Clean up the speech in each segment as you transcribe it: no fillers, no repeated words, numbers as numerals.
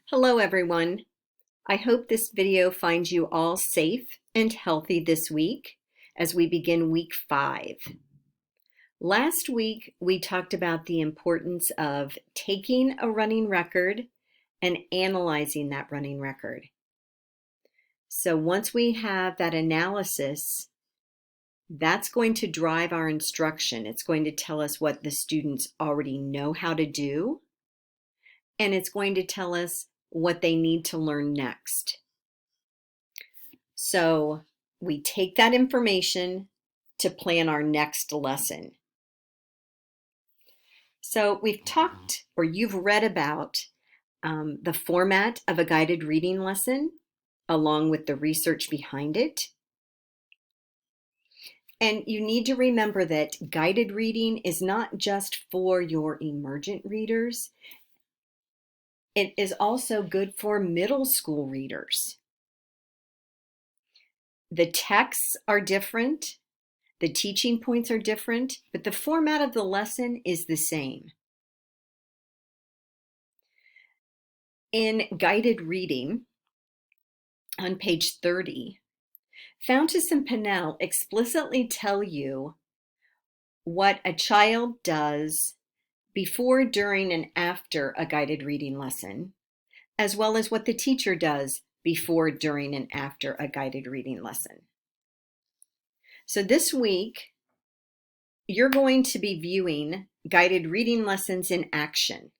Hello everyone. I hope this video finds you all safe and healthy this week as we begin week 5. Last week we talked about the importance of taking a running record and analyzing that running record. So once we have that analysis, that's going to drive our instruction. It's going to tell us what the students already know how to do, and it's going to tell us what they need to learn next. So we take that information to plan our next lesson. So we've talked, or you've read about the format of a guided reading lesson, along with the research behind it. And you need to remember that guided reading is not just for your emergent readers. It is also good for middle school readers. The texts are different, the teaching points are different, but the format of the lesson is the same. In guided reading, on page 30, Fountas and Pinnell explicitly tell you what a child does before, during, and after a guided reading lesson, as well as what the teacher does before, during, and after a guided reading lesson. So this week, you're going to be viewing guided reading lessons in action.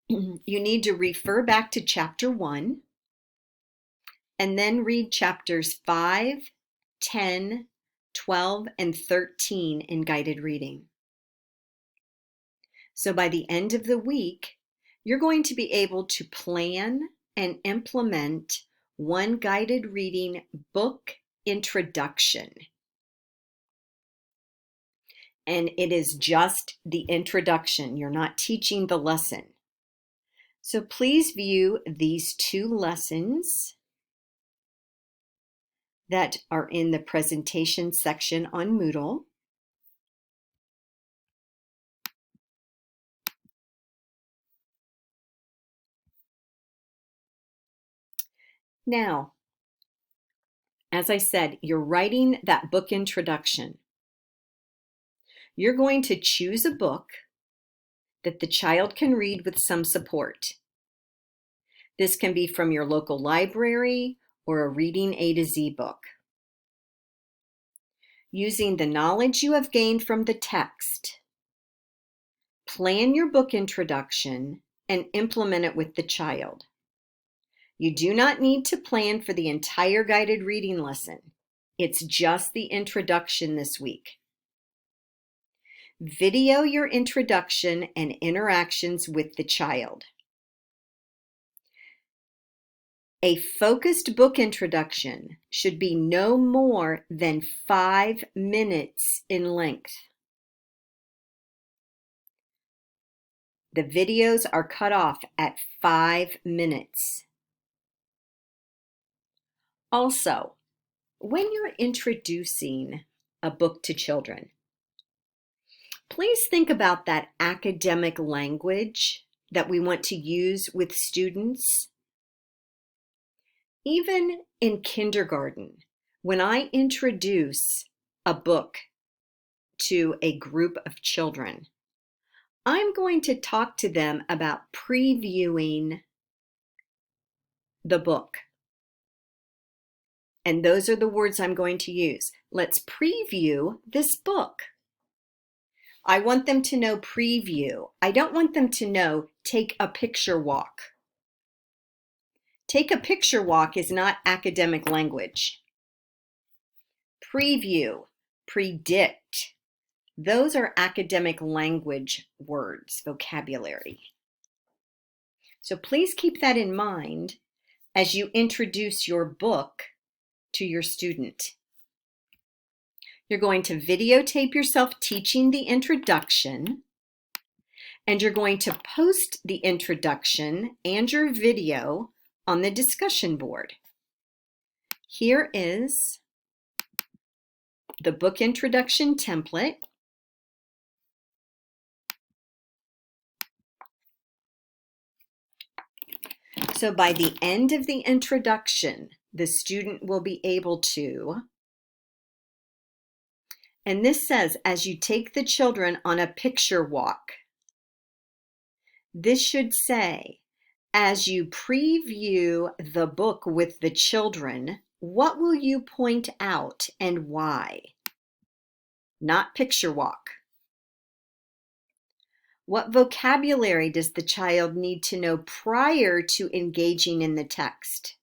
You need to refer back to chapter 1 and then read chapters 5, 10, 12, and 13 in guided reading. So by the end of the week, you're going to be able to plan and implement one guided reading book introduction. And it is just the introduction. You're not teaching the lesson. So please view these 2 lessons that are in the presentation section on Moodle. Now, as I said, you're writing that book introduction. You're going to choose a book that the child can read with some support. This can be from your local library or a Reading A to Z book. Using the knowledge you have gained from the text, plan your book introduction and implement it with the child. You do not need to plan for the entire guided reading lesson. It's just the introduction this week. Video your introduction and interactions with the child. A focused book introduction should be no more than 5 minutes in length. The videos are cut off at 5 minutes. Also, when you're introducing a book to children, please think about that academic language that we want to use with students. Even in kindergarten, when I introduce a book to a group of children, I'm going to talk to them about previewing the book. And those are the words I'm going to use. Let's preview this book. I want them to know preview. I don't want them to know take a picture walk. Take a picture walk is not academic language. Preview, predict, those are academic language words, vocabulary. So please keep that in mind as you introduce your book to your student. You're going to videotape yourself teaching the introduction, and you're going to post the introduction and your video on the discussion board. Here is the book introduction template. So by the end of the introduction, the student will be able to, and this says, as you take the children on a picture walk, this should say, as you preview the book with the children, what will you point out and why? Not picture walk. What vocabulary does the child need to know prior to engaging in the text?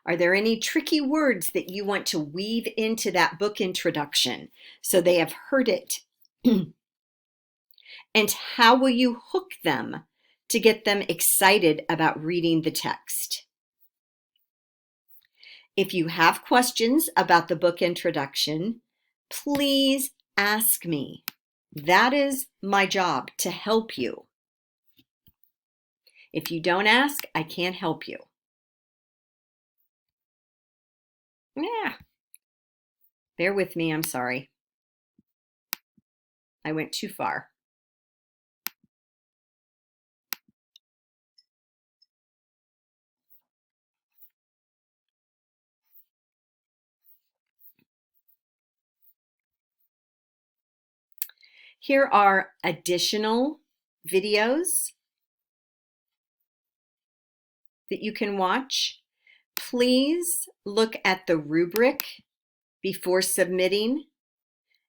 Are there any tricky words that you want to weave into that book introduction so they have heard it? And how will you hook them to get them excited about reading the text? If you have questions about the book introduction, please ask me. That is my job, to help you. If you don't ask, I can't help you. Yeah. Bear with me, I'm sorry. I went too far. Here are additional videos that you can watch. Please look at the rubric before submitting.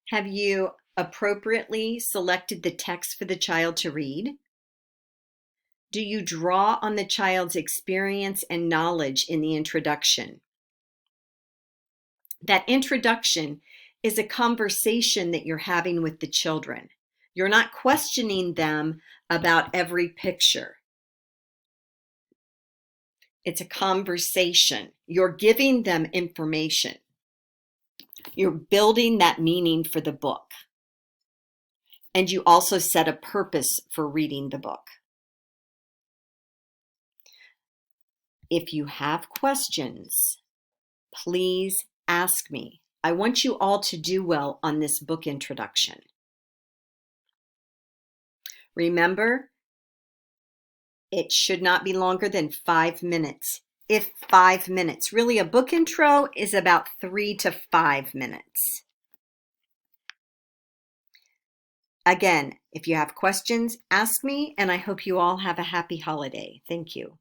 Have you appropriately selected the text for the child to read? Do you draw on the child's experience and knowledge in the introduction? That introduction is a conversation that you're having with the children. You're not questioning them about every picture. It's a conversation. You're giving them information. You're building that meaning for the book. And you also set a purpose for reading the book. If you have questions, please ask me. I want you all to do well on this book introduction. Remember, it should not be longer than 5 minutes. If 5 minutes. Really, a book intro is about 3 to 5 minutes. Again, if you have questions, ask me, and I hope you all have a happy holiday. Thank you.